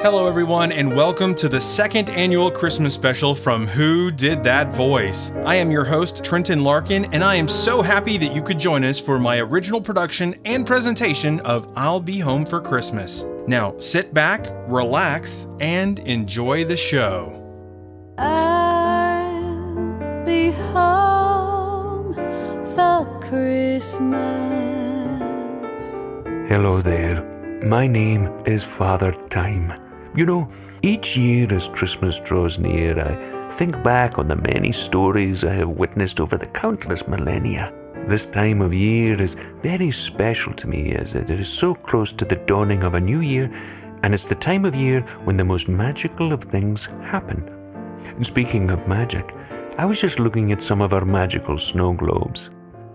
Hello everyone, and welcome to the second annual Christmas special from Who Did That Voice? I am your host, Trenton Larkin, and I am so happy that you could join us for my original production and presentation of I'll Be Home for Christmas. Now, sit back, relax, and enjoy the show. I'll be home for Christmas. Hello there. My name is Father Time. You know, each year as Christmas draws near, I think back on the many stories I have witnessed over the countless millennia. This time of year is very special to me as it is so close to the dawning of a new year, and it's the time of year when the most magical of things happen. And speaking of magic, I was just looking at some of our magical snow globes.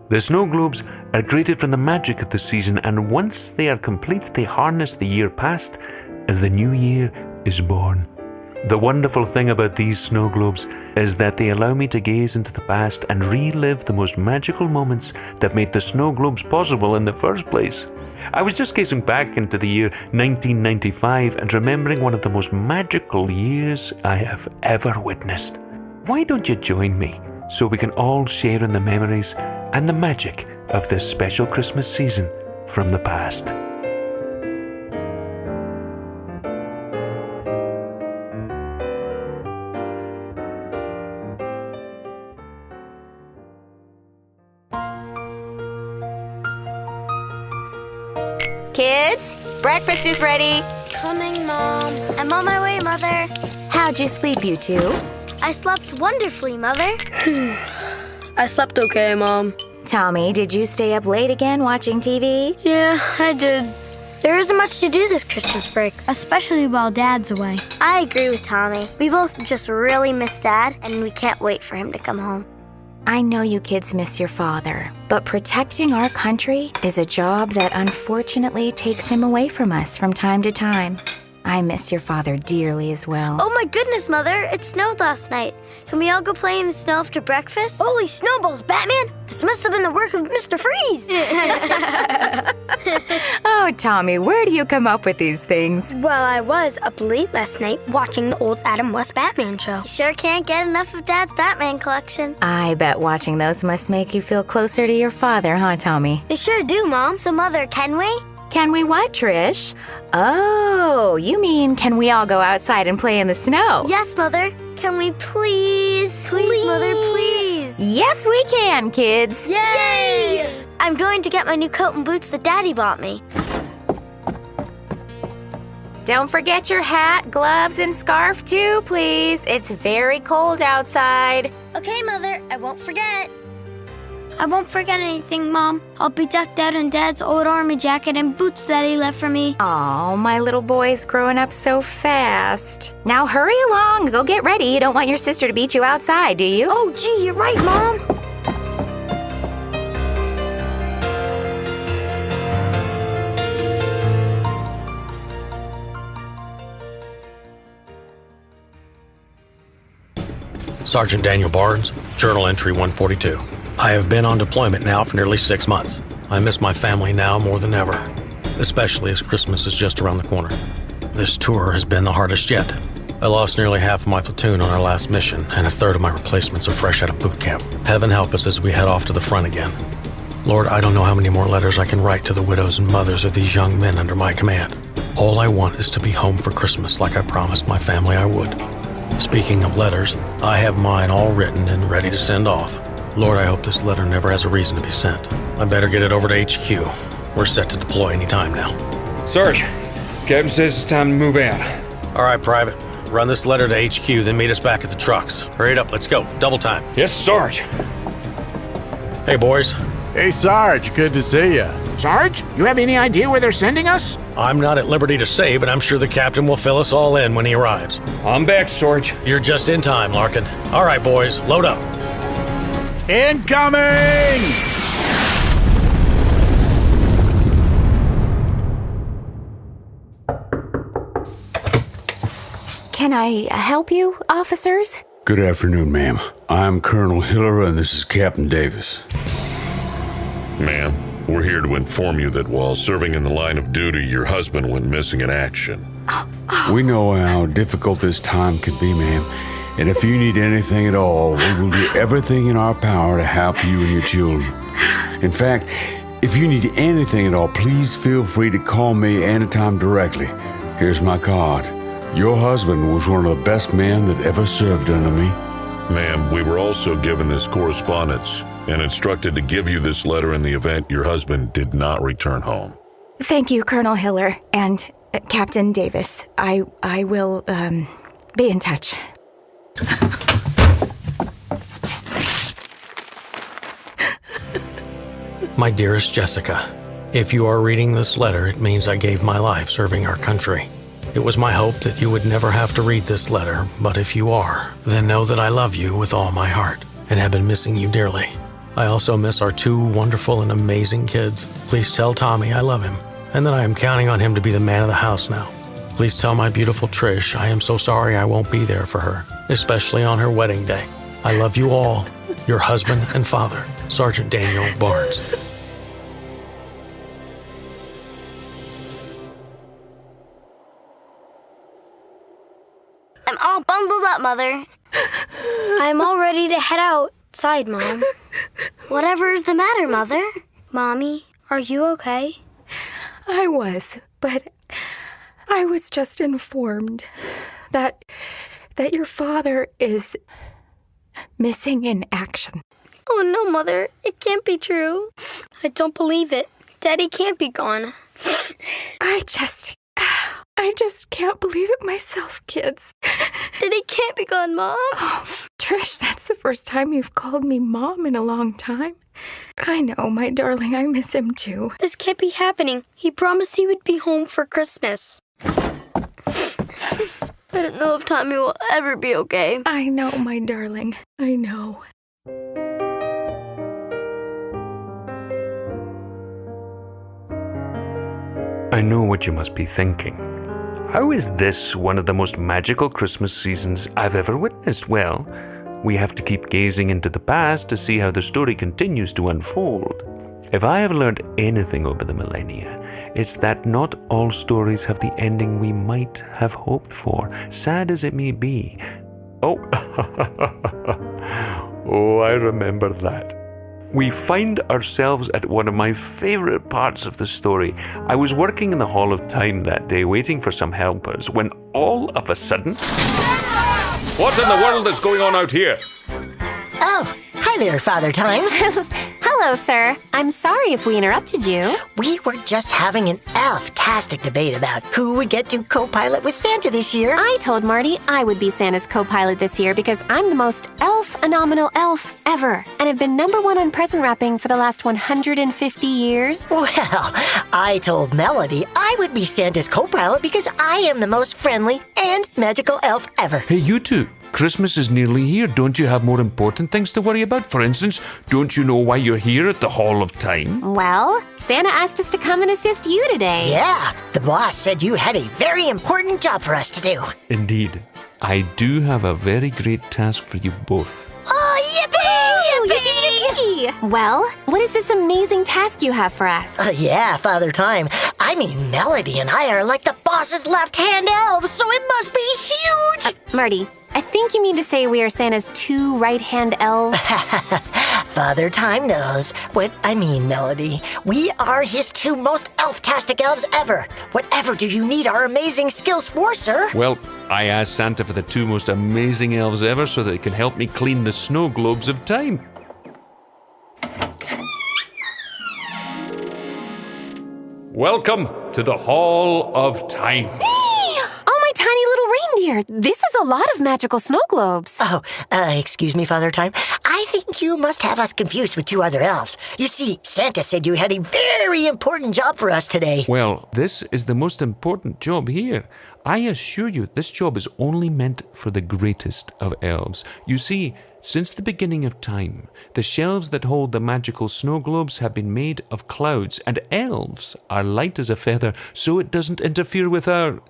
The snow globes are created from the magic of the season, and once they are complete, they harness the year past as the new year is born. The wonderful thing about these snow globes is that they allow me to gaze into the past and relive the most magical moments that made the snow globes possible in the first place. I was just gazing back into the year 1995 and remembering one of the most magical years I have ever witnessed. Why don't you join me so we can all share in the memories and the magic of this special Christmas season from the past? Kids, breakfast is ready. Coming, Mom. I'm on my way, Mother. How'd you sleep, you two? I slept wonderfully, Mother. I slept okay, Mom. Tommy, did you stay up late again watching TV? Yeah, I did. There isn't much to do this Christmas break, especially while Dad's away. I agree with Tommy. We both just really miss Dad, and we can't wait for him to come home. I know you kids miss your father, but protecting our country is a job that unfortunately takes him away from us from time to time. I miss your father dearly as well. Oh my goodness, Mother, it snowed last night. Can we all go play in the snow after breakfast? Holy snowballs, Batman! This must have been the work of Mr. Freeze! Oh, Tommy, where do you come up with these things? Well, I was up late last night watching the old Adam West Batman show. You sure can't get enough of Dad's Batman collection. I bet watching those must make you feel closer to your father, huh, Tommy? They sure do, Mom. So, Mother, can we? Can we what, Trish? Oh, you mean can we all go outside and play in the snow? Yes, Mother. Can we please? Please, Mother, please. Yes, we can, kids. Yay! I'm going to get my new coat and boots that Daddy bought me. Don't forget your hat, gloves, and scarf too, please. It's very cold outside. Okay, Mother, I won't forget. I won't forget anything, Mom. I'll be decked out in Dad's old army jacket and boots that he left for me. Oh, my little boy's growing up so fast. Now hurry along. Go get ready. You don't want your sister to beat you outside, do you? Oh, gee, you're right, Mom. Sergeant Daniel Barnes, Journal Entry 142. I have been on deployment now for nearly 6 months. I miss my family now more than ever, especially as Christmas is just around the corner. This tour has been the hardest yet. I lost nearly half of my platoon on our last mission, and a third of my replacements are fresh out of boot camp. Heaven help us as we head off to the front again. Lord, I don't know how many more letters I can write to the widows and mothers of these young men under my command. All I want is to be home for Christmas like I promised my family I would. Speaking of letters, I have mine all written and ready to send off. Lord, I hope this letter never has a reason to be sent. I better get it over to HQ. We're set to deploy any time now. Sarge, Captain says it's time to move out. All right, Private. Run this letter to HQ, then meet us back at the trucks. Hurry it up, let's go. Double time. Yes, Sarge. Hey, boys. Hey, Sarge. Good to see you. Sarge, you have any idea where they're sending us? I'm not at liberty to say, but I'm sure the captain will fill us all in when he arrives. I'm back, Sarge. You're just in time, Larkin. All right, boys, load up. Incoming! Can I help you, officers? Good afternoon, ma'am. I'm Colonel Hiller, and this is Captain Davis. Ma'am, we're here to inform you that while serving in the line of duty, your husband went missing in action. We know how difficult this time can be, ma'am. And if you need anything at all, we will do everything in our power to help you and your children. In fact, if you need anything at all, please feel free to call me anytime directly. Here's my card. Your husband was one of the best men that ever served under me. Ma'am, we were also given this correspondence and instructed to give you this letter in the event your husband did not return home. Thank you, Colonel Hiller and Captain Davis. I will be in touch. My dearest Jessica, if you are reading this letter, it means I gave my life serving our country. It was my hope that you would never have to read this letter, but if you are, then know that I love you with all my heart and have been missing you dearly. I also miss our two wonderful and amazing kids. Please tell Tommy I love him and that I am counting on him to be the man of the house now. Please tell my beautiful Trish I am so sorry I won't be there for her, especially on her wedding day. I love you all, your husband and father, Sergeant Daniel Barnes. I'm all bundled up, Mother. I'm all ready to head outside, Mom. Whatever is the matter, Mother? Mommy, are you okay? I was, but I was just informed that your father is missing in action. Oh no, Mother, it can't be true. I don't believe it. Daddy can't be gone. I just can't believe it myself, kids. Daddy can't be gone, Mom. Oh, Trish, that's the first time you've called me Mom in a long time. I know, my darling, I miss him too. This can't be happening. He promised he would be home for Christmas. I don't know if Tommy will ever be okay. I know, my darling. I know. I know what you must be thinking. How is this one of the most magical Christmas seasons I've ever witnessed? Well, we have to keep gazing into the past to see how the story continues to unfold. If I have learned anything over the millennia, it's that not all stories have the ending we might have hoped for, sad as it may be. Oh, oh, I remember that. We find ourselves at one of my favorite parts of the story. I was working in the Hall of Time that day waiting for some helpers when all of a sudden... What in the world is going on out here? Oh, hi there, Father Time. Hello, sir. I'm sorry if we interrupted you. We were just having an elf-tastic debate about who would get to co-pilot with Santa this year. I told Marty I would be Santa's co-pilot this year because I'm the most elf-phenomenal elf ever and have been #1 on present wrapping for the last 150 years. Well, I told Melody I would be Santa's co-pilot because I am the most friendly and magical elf ever. Hey, you two. Christmas is nearly here. Don't you have more important things to worry about? For instance, don't you know why you're here at the Hall of Time? Well, Santa asked us to come and assist you today. Yeah, the boss said you had a very important job for us to do. Indeed. I do have a very great task for you both. Oh, yippee! Yippee! Well, what is this amazing task you have for us? Yeah, Father Time. I mean, Melody and I are like the boss's left-hand elves, so it must be huge! Marty, I think you mean to say we are Santa's 2 right-hand elves? Father Time knows what I mean, Melody. We are his 2 most elf-tastic elves ever. Whatever do you need our amazing skills for, sir? Well, I asked Santa for the 2 most amazing elves ever so that they can help me clean the snow globes of time. Welcome to the Hall of Time. Tiny little reindeer. This is a lot of magical snow globes. Oh, excuse me, Father Time. I think you must have us confused with 2 other elves. You see, Santa said you had a very important job for us today. Well, this is the most important job here. I assure you, this job is only meant for the greatest of elves. You see, since the beginning of time, the shelves that hold the magical snow globes have been made of clouds, and elves are light as a feather, so it doesn't interfere with our...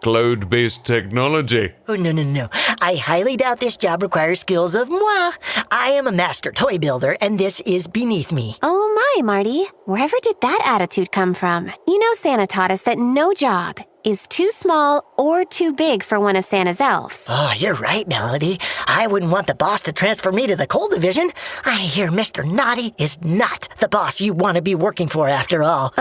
cloud-based technology. Oh, no. I highly doubt this job requires skills of moi. I am a master toy builder, and this is beneath me. Oh my, Marty. Wherever did that attitude come from? You know Santa taught us that no job is too small or too big for one of Santa's elves. Oh, you're right, Melody. I wouldn't want the boss to transfer me to the coal division. I hear Mr. Naughty is not the boss you want to be working for after all.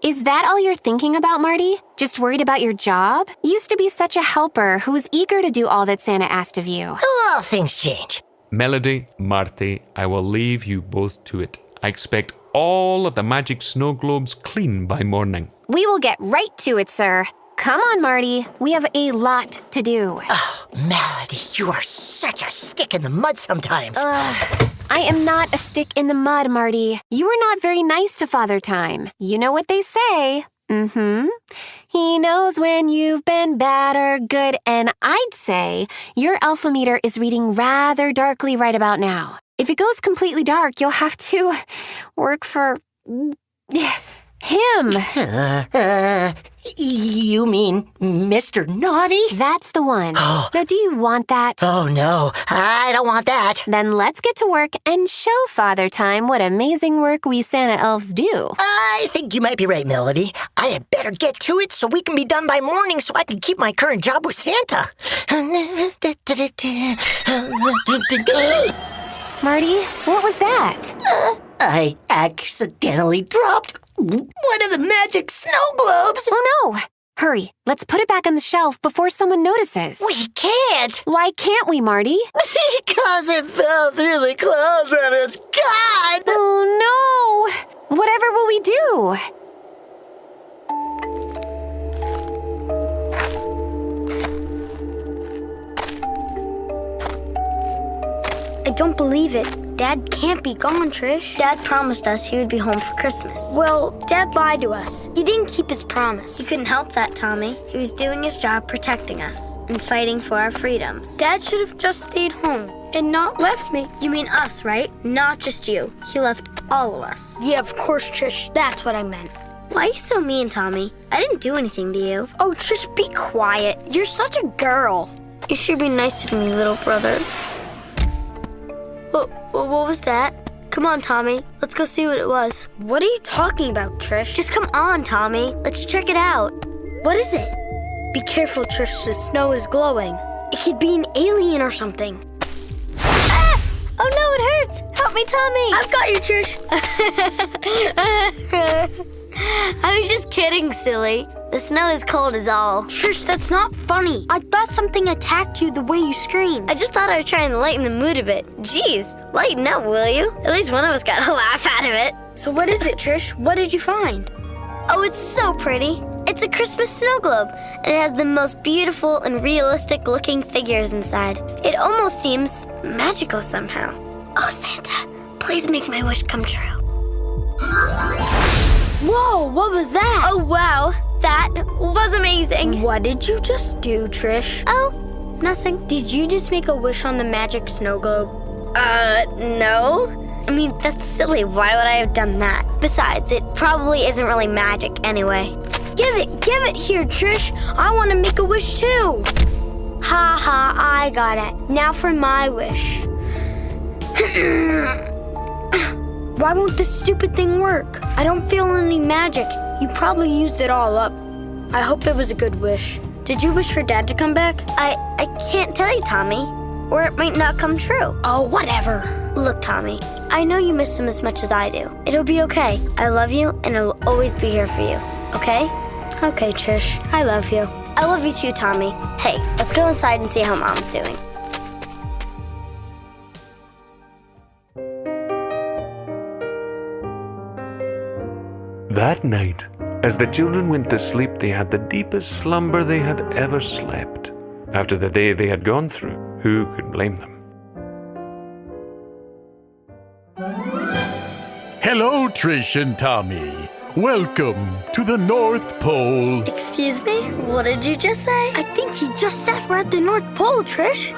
Is that all you're thinking about, Marty? Just worried about your job? You used to be such a helper who was eager to do all that Santa asked of you. Well, things change. Melody, Marty, I will leave you both to it. I expect all of the magic snow globes clean by morning. We will get right to it, sir. Come on, Marty. We have a lot to do. Oh, Melody, you are such a stick in the mud sometimes. I am not a stick in the mud, Marty. You are not very nice to Father Time. You know what they say. He knows when you've been bad or good, and I'd say your alphameter is reading rather darkly right about now. If it goes completely dark, you'll have to work for him. You mean Mr. Naughty? That's the one. Now, do you want that? Oh, no, I don't want that. Then let's get to work and show Father Time what amazing work we Santa elves do. I think you might be right, Melody. I had better get to it so we can be done by morning so I can keep my current job with Santa. Marty, what was that? I accidentally dropped one of the magic snow globes. Oh, no. Hurry, let's put it back on the shelf before someone notices. We can't. Why can't we, Marty? Because it fell through the clothes and it's gone. Oh, no. Whatever will we do? I don't believe it. Dad can't be gone, Trish. Dad promised us he would be home for Christmas. Well, Dad lied to us. He didn't keep his promise. He couldn't help that, Tommy. He was doing his job protecting us and fighting for our freedoms. Dad should have just stayed home and not left me. You mean us, right? Not just you. He left all of us. Yeah, of course, Trish. That's what I meant. Why are you so mean, Tommy? I didn't do anything to you. Oh, Trish, be quiet. You're such a girl. You should be nicer to me, little brother. What was that? Come on, Tommy. Let's go see what it was. What are you talking about, Trish? Just come on, Tommy. Let's check it out. What is it? Be careful, Trish. The snow is glowing. It could be an alien or something. Ah! Oh no, it hurts. Help me, Tommy. I've got you, Trish. I was just kidding, silly. The snow is cold is all. Trish, that's not funny. I thought something attacked you the way you screamed. I just thought I would try and lighten the mood a bit. Jeez, lighten up, will you? At least one of us got a laugh out of it. So what is it, Trish? What did you find? Oh, it's so pretty. It's a Christmas snow globe, and it has the most beautiful and realistic-looking figures inside. It almost seems magical somehow. Oh, Santa, please make my wish come true. Whoa, what was that? Oh, wow. That was amazing. What did you just do, Trish? Oh, nothing. Did you just make a wish on the magic snow globe? No. I mean, that's silly. Why would I have done that? Besides, it probably isn't really magic anyway. Give it here, Trish. I want to make a wish too. Ha ha, I got it. Now for my wish. Why won't this stupid thing work? I don't feel any magic. You probably used it all up. I hope it was a good wish. Did you wish for Dad to come back? I can't tell you, Tommy. Or it might not come true. Oh, whatever. Look, Tommy, I know you miss him as much as I do. It'll be okay. I love you, and I will always be here for you. Okay? Okay, Trish. I love you. I love you too, Tommy. Hey, let's go inside and see how Mom's doing. That night, as the children went to sleep, they had the deepest slumber they had ever slept. After the day they had gone through, who could blame them? Hello, Trish and Tommy. Welcome to the North Pole. Excuse me? What did you just say? I think he just said we're at the North Pole, Trish.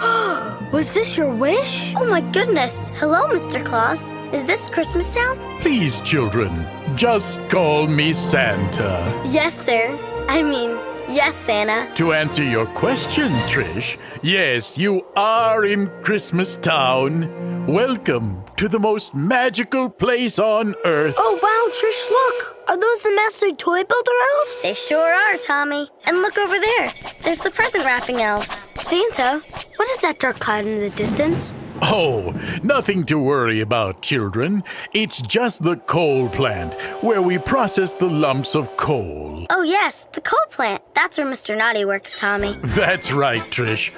Was this your wish? Oh my goodness. Hello, Mr. Claus. Is this Christmas Town? Please, children, just call me Santa. Yes, sir. I mean, Yes, Santa. To answer your question, Trish, yes, you are in Christmas Town. Welcome to the most magical place on Earth. Oh, wow, Trish, look. Are those the master toy builder elves? They sure are, Tommy. And look over there. There's the present wrapping elves. Santa, what is that dark cloud in the distance? Oh, nothing to worry about, children. It's just the coal plant, where we process the lumps of coal. Oh, yes, the coal plant. That's where Mr. Naughty works, Tommy. That's right, Trish.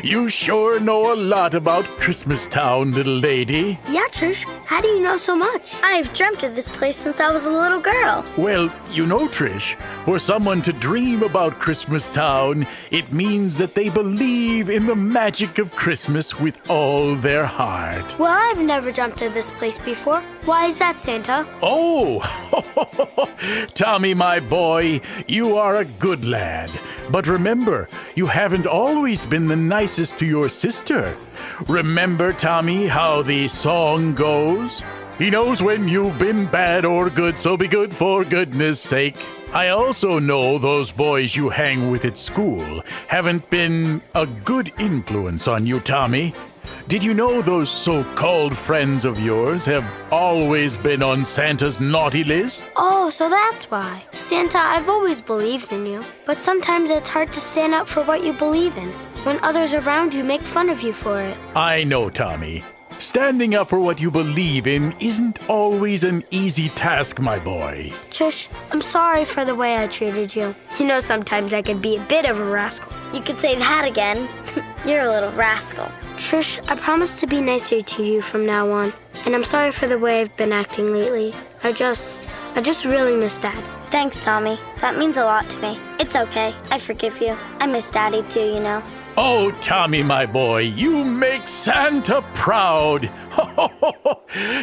You sure know a lot about Christmas Town, little lady. Yeah, Trish. How do you know so much? I've dreamt of this place since I was a little girl. Well, you know, Trish, for someone to dream about Christmas Town, it means that they believe in the magic of Christmas with all their heart. Well, I've never dreamt of this place before. Why is that, Santa? Oh, Tommy, my boy, you are a good lad. But remember, you haven't always been the nicest to your sister. Remember, Tommy, how the song goes? He knows when you've been bad or good, so be good for goodness sake. I also know those boys you hang with at school haven't been a good influence on you, Tommy. Did you know those so-called friends of yours have always been on Santa's naughty list? Oh, so that's why. Santa, I've always believed in you. But sometimes it's hard to stand up for what you believe in, when others around you make fun of you for it. I know, Tommy. Standing up for what you believe in isn't always an easy task, my boy. Trish, I'm sorry for the way I treated you. You know, sometimes I can be a bit of a rascal. You could say that again. You're a little rascal. Trish, I promise to be nicer to you from now on. And I'm sorry for the way I've been acting lately. I just really miss Dad. Thanks, Tommy. That means a lot to me. It's okay. I forgive you. I miss Daddy too, you know. Oh, Tommy, my boy, you make Santa proud.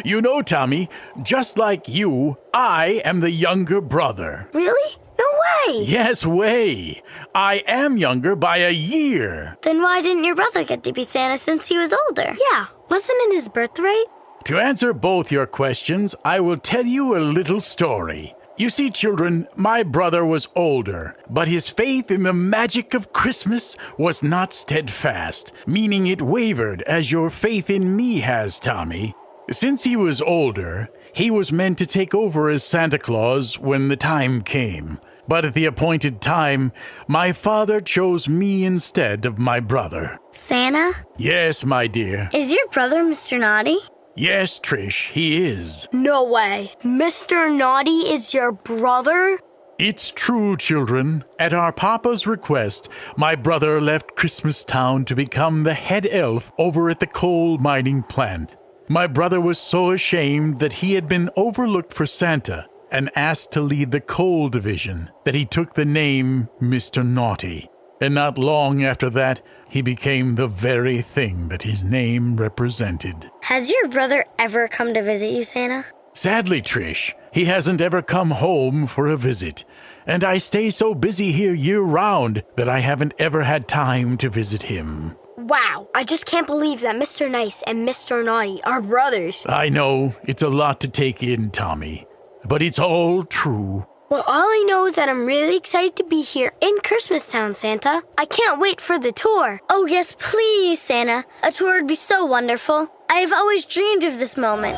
You know, Tommy, just like you, I am the younger brother. Really? No way! Yes, way. I am younger by a year. Then why didn't your brother get to be Santa since he was older? Yeah, wasn't it his birthright? To answer both your questions, I will tell you a little story. You see, children, my brother was older, but his faith in the magic of Christmas was not steadfast, meaning it wavered as your faith in me has, Tommy. Since he was older, he was meant to take over as Santa Claus when the time came. But at the appointed time, my father chose me instead of my brother. Santa? Yes, my dear. Is your brother Mr. Naughty? Yes, Trish, he is. No way. Mr. Naughty is your brother? It's true, children. At our papa's request, my brother left Christmas Town to become the head elf over at the coal mining plant. My brother was so ashamed that he had been overlooked for Santa and asked to lead the coal division that he took the name Mr. Naughty. And not long after that, he became the very thing that his name represented. Has your brother ever come to visit you, Santa? Sadly, Trish, he hasn't ever come home for a visit. And I stay so busy here year-round that I haven't ever had time to visit him. Wow, I just can't believe that Mr. Nice and Mr. Naughty are brothers. I know, it's a lot to take in, Tommy. But it's all true. Well, all I know is that I'm really excited to be here in Christmas Town, Santa. I can't wait for the tour. Oh, yes, please, Santa. A tour would be so wonderful. I have always dreamed of this moment.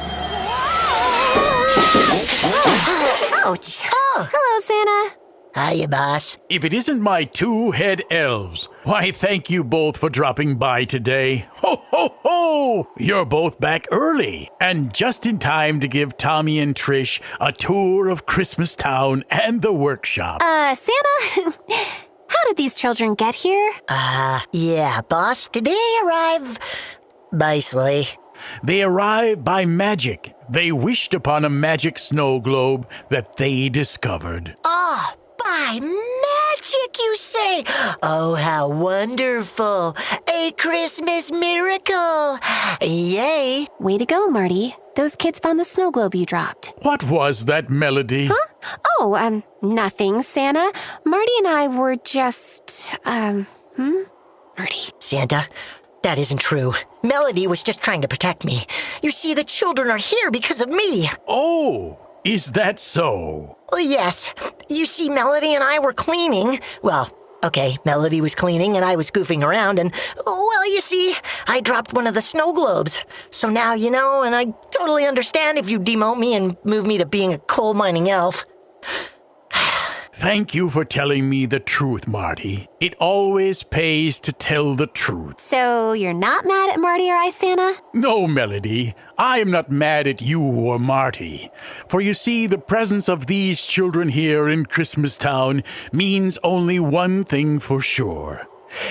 Ouch. Oh, hello, Santa. Hiya, boss. If it isn't my two head elves, why, thank you both for dropping by today. Ho, ho, ho! You're both back early, and just in time to give Tommy and Trish a tour of Christmas Town and the workshop. Santa, how did these children get here? Yeah, boss. Did they arrive by sleigh? They arrived by magic. They wished upon a magic snow globe that they discovered. Oh, by magic, you say? Oh, how wonderful. A Christmas miracle. Yay. Way to go, Marty. Those kids found the snow globe you dropped. What was that melody? Huh? Oh, nothing, Santa. Marty and I were just, Marty. Santa, that isn't true. Melody was just trying to protect me. You see, the children are here because of me. Oh, Is that so? Well, yes. You see, Melody and I were cleaning. Well, okay, Melody was cleaning and I was goofing around and, well, you see, I dropped one of the snow globes. So now you know, and I totally understand if you demote me and move me to being a coal mining elf. Thank you for telling me the truth, Marty. It always pays to tell the truth. So you're not mad at Marty or I, Santa? No, Melody. I am not mad at you or Marty. For you see, the presence of these children here in Christmastown means only one thing for sure.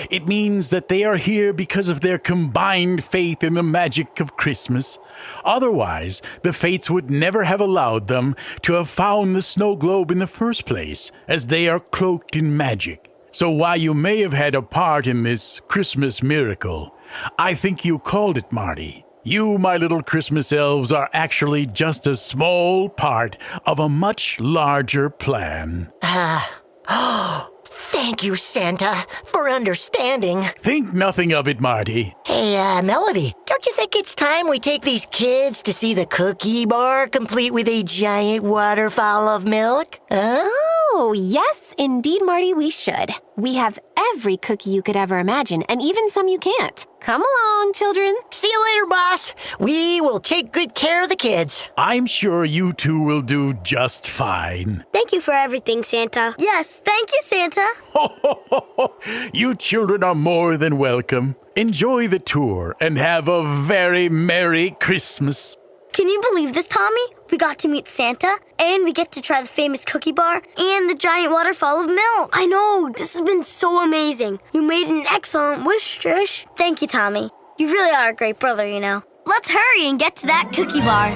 It means that they are here because of their combined faith in the magic of Christmas. Otherwise, the fates would never have allowed them to have found the snow globe in the first place, as they are cloaked in magic. So while you may have had a part in this Christmas miracle, I think you called it, Marty. You, my little Christmas elves, are actually just a small part of a much larger plan. Thank you, Santa, for understanding. Think nothing of it, Marty. Hey, Melody, don't you think it's time we take these kids to see the cookie bar complete with a giant waterfall of milk? Huh? Oh, yes, indeed, Marty, we should. We have every cookie you could ever imagine, and even some you can't. Come along, children. See you later, boss. We will take good care of the kids. I'm sure you two will do just fine. Thank you for everything, Santa. Yes, thank you, Santa. You children are more than welcome. Enjoy the tour and have a very Merry Christmas. Can you believe this, Tommy? We got to meet Santa, and we get to try the famous cookie bar and the giant waterfall of milk. I know, this has been so amazing. You made an excellent wish, Trish. Thank you, Tommy. You really are a great brother, you know. Let's hurry and get to that cookie bar.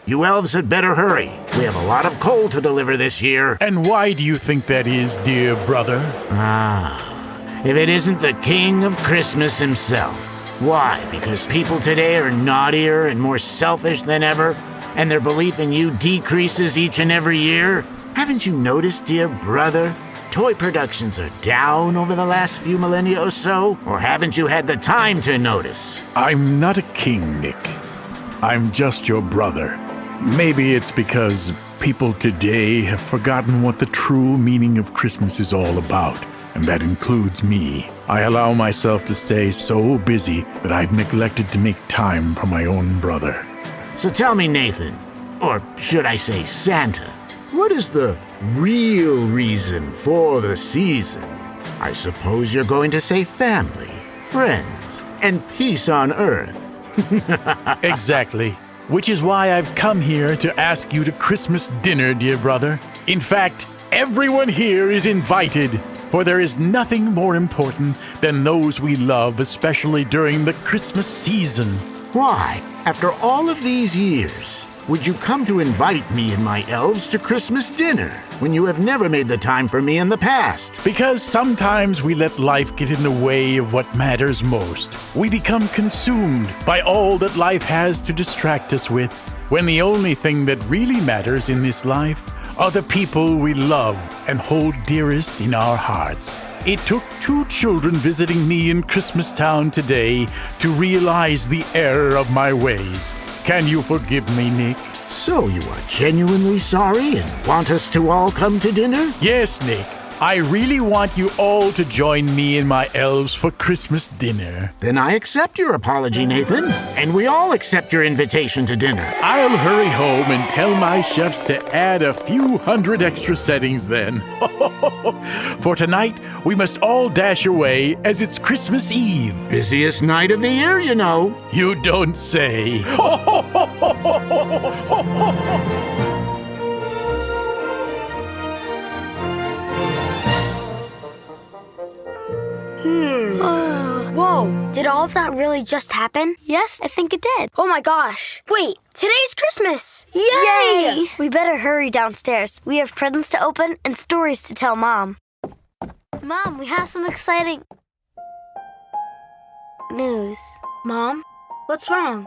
You elves had better hurry. We have a lot of coal to deliver this year. And why do you think that is, dear brother? If it isn't the King of Christmas himself. Why? Because people today are naughtier and more selfish than ever, and their belief in you decreases each and every year? Haven't you noticed, dear brother? Toy productions are down over the last few millennia or so? Or haven't you had the time to notice? I'm not a king, Nick. I'm just your brother. Maybe it's because people today have forgotten what the true meaning of Christmas is all about, and that includes me. I allow myself to stay so busy that I've neglected to make time for my own brother. So tell me, Nathan, or should I say Santa, what is the real reason for the season? I suppose you're going to say family, friends, and peace on earth. Exactly. Which is why I've come here to ask you to Christmas dinner, dear brother. In fact, everyone here is invited, for there is nothing more important than those we love, especially during the Christmas season. Why, after all of these years, would you come to invite me and my elves to Christmas dinner when you have never made the time for me in the past? Because sometimes we let life get in the way of what matters most. We become consumed by all that life has to distract us with, when the only thing that really matters in this life are the people we love and hold dearest in our hearts. It took 2 children visiting me in Christmastown today to realize the error of my ways. Can you forgive me, Nick? So you are genuinely sorry and want us to all come to dinner? Yes, Nick. I really want you all to join me and my elves for Christmas dinner. Then I accept your apology, Nathan, and we all accept your invitation to dinner. I'll hurry home and tell my chefs to add a few hundred extra settings then. For tonight, we must all dash away as it's Christmas Eve. Busiest night of the year, you know. You don't say. Whoa, did all of that really just happen? Yes, I think it did. Oh my gosh. Wait, today's Christmas. Yay! We better hurry downstairs. We have presents to open and stories to tell Mom. Mom, we have some exciting news. Mom, what's wrong?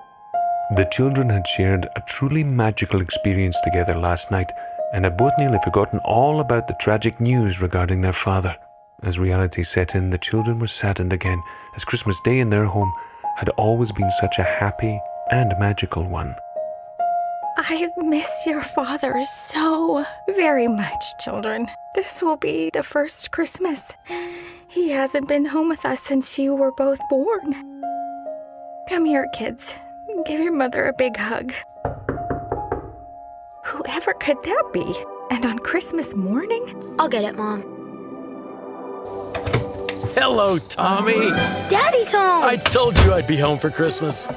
The children had shared a truly magical experience together last night, and had both nearly forgotten all about the tragic news regarding their father. As reality set in, the children were saddened again, as Christmas Day in their home had always been such a happy and magical one. I miss your father so very much, children. This will be the first Christmas. He hasn't been home with us since you were both born. Come here, kids. Give your mother a big hug. Whoever could that be? And on Christmas morning? I'll get it, Mom. Hello, Tommy. Daddy's home. I told you I'd be home for Christmas.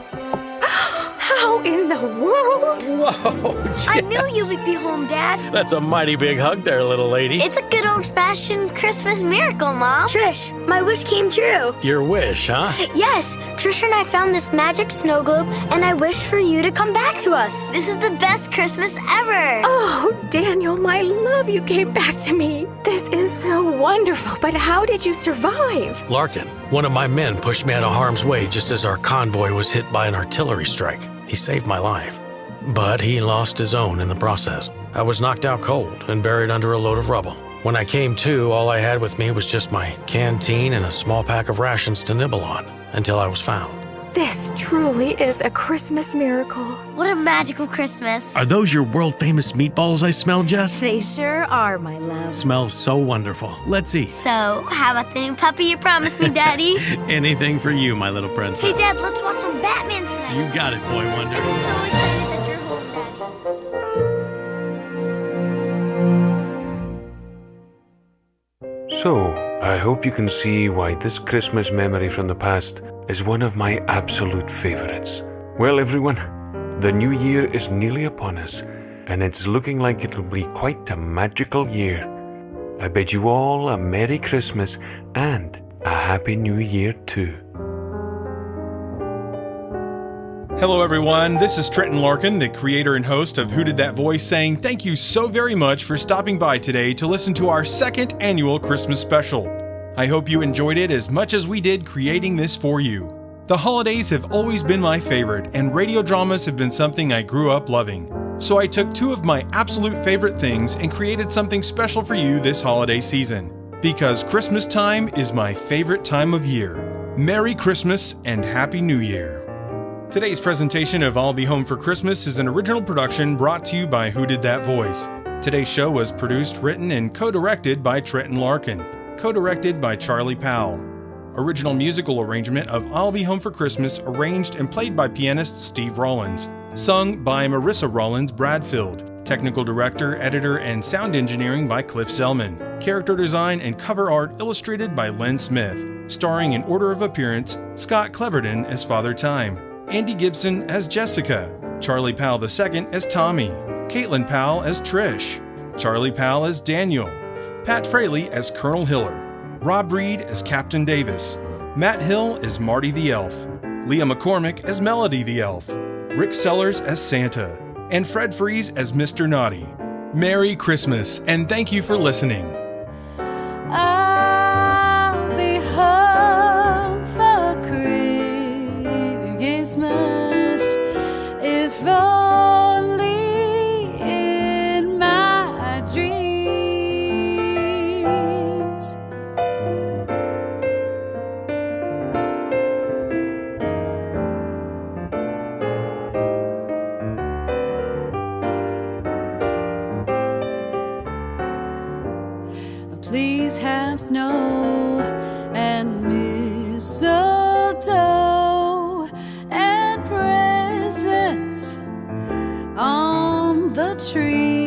How in the world? Whoa, Jess. I knew you would be home, Dad. That's a mighty big hug there, little lady. It's a good old-fashioned Christmas miracle, Mom. Trish, my wish came true. Your wish, huh? Yes, Trish and I found this magic snow globe, and I wished for you to come back to us. This is the best Christmas ever. Oh, Daniel, my love, you came back to me. This is so wonderful, but how did you survive? Larkin, one of my men pushed me out of harm's way just as our convoy was hit by an artillery strike. He saved my life, but he lost his own in the process. I was knocked out cold and buried under a load of rubble. When I came to, all I had with me was just my canteen and a small pack of rations to nibble on until I was found. This truly is a Christmas miracle. What a magical Christmas. Are those your world-famous meatballs I smell, Jess? They sure are, my love. Smells so wonderful. Let's eat. So, how about the new puppy you promised me, Daddy? Anything for you, my little princess. Hey, Dad, let's watch some Batman tonight. You got it, Boy Wonder. I'm so excited that you're home, Daddy. So, I hope you can see why this Christmas memory from the past is one of my absolute favorites. Well, everyone, the new year is nearly upon us, and it's looking like it'll be quite a magical year. I bid you all a Merry Christmas and a Happy New Year too. Hello, everyone. This is Trenton Larkin, the creator and host of Who Did That Voice, saying thank you so very much for stopping by today to listen to our second annual Christmas special. I hope you enjoyed it as much as we did creating this for you. The holidays have always been my favorite, and radio dramas have been something I grew up loving. So I took two of my absolute favorite things and created something special for you this holiday season. Because Christmas time is my favorite time of year. Merry Christmas and Happy New Year. Today's presentation of I'll Be Home for Christmas is an original production brought to you by Who Did That Voice. Today's show was produced, written, and co-directed by Trenton Larkin. Co-directed by Charlie Powell. Original musical arrangement of I'll Be Home for Christmas arranged and played by pianist Steve Rawlins. Sung by Marisa Rawlins-Bradfield. Technical director, editor, and sound engineering by Cliff Zellman. Character design and cover art illustrated by Len Smith. Starring in order of appearance, Scott Cleverton as Father Time. Andy Gibson as Jessica. Charlie Powell II as Tommy. Caitlin Powell as Trish. Charlie Powell as Daniel. Pat Fraley as Colonel Hiller, Rob Reed as Captain Davis, Matt Hill as Marty the Elf, Leah McCormick as Melody the Elf, Rick Sellers as Santa, and Fred Fries as Mr. Naughty. Merry Christmas, and thank you for listening. I'll be home for Christmas if only in my dreams. Please have snow and mistletoe and presents on the tree.